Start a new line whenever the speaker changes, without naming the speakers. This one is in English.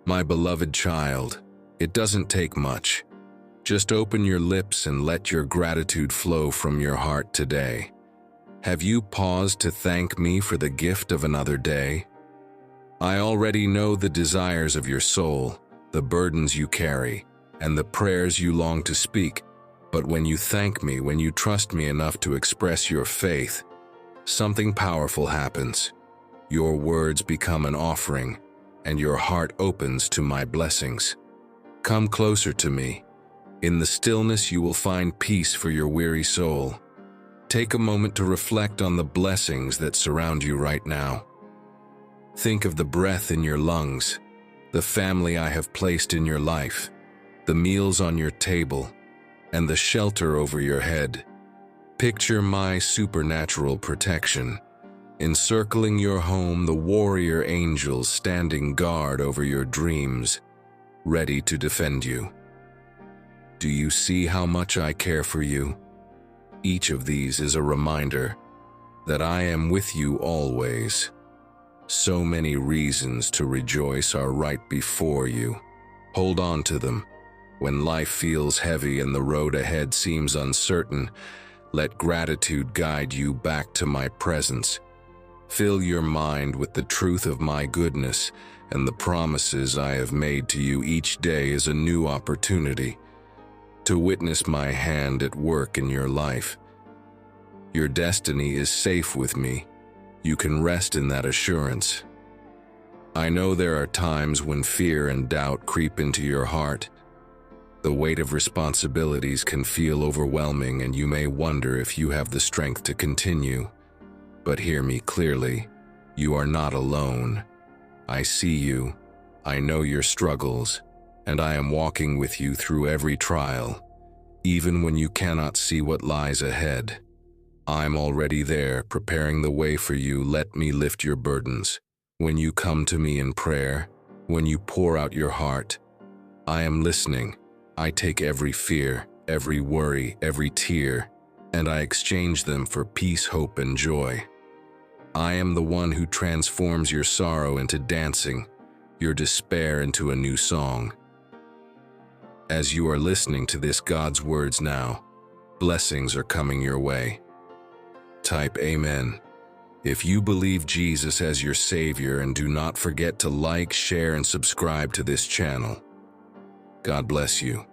My beloved child, it doesn't take much. Just open your lips and let your gratitude flow from your heart today. Have you paused to thank me for the gift of another day? I already know the desires of your soul, the burdens you carry, and the prayers you long to speak. But when you thank me, when you trust me enough to express your faith, something powerful happens. Your words become an offering, and your heart opens to my blessings. Come closer to me. In the stillness you will find peace for your weary soul. Take a moment to reflect on the blessings that surround you right now. Think of the breath in your lungs, the family I have placed in your life, the meals on your table, and the shelter over your head. Picture my supernatural protection, encircling your home, the warrior angels standing guard over your dreams, ready to defend you. Do you see how much I care for you? Each of these is a reminder that I am with you always. So many reasons to rejoice are right before you. Hold on to them. When life feels heavy and the road ahead seems uncertain, let gratitude guide you back to my presence. Fill your mind with the truth of my goodness, and the promises I have made to you each day is a new opportunity to witness my hand at work in your life. Your destiny is safe with me. You can rest in that assurance. I know there are times when fear and doubt creep into your heart. The weight of responsibilities can feel overwhelming, and you may wonder if you have the strength to continue. But hear me clearly. You are not alone. I see you. I know your struggles, and I am walking with you through every trial, even when you cannot see what lies ahead. I'm already there, preparing the way for you. Let me lift your burdens. When you come to me in prayer, when you pour out your heart, I am listening. I take every fear, every worry, every tear, and I exchange them for peace, hope, and joy. I am the one who transforms your sorrow into dancing, your despair into a new song. As you are listening to this God's words now, blessings are coming your way. Type Amen if you believe Jesus as your Savior, and do not forget to like, share, and subscribe to this channel. God bless you.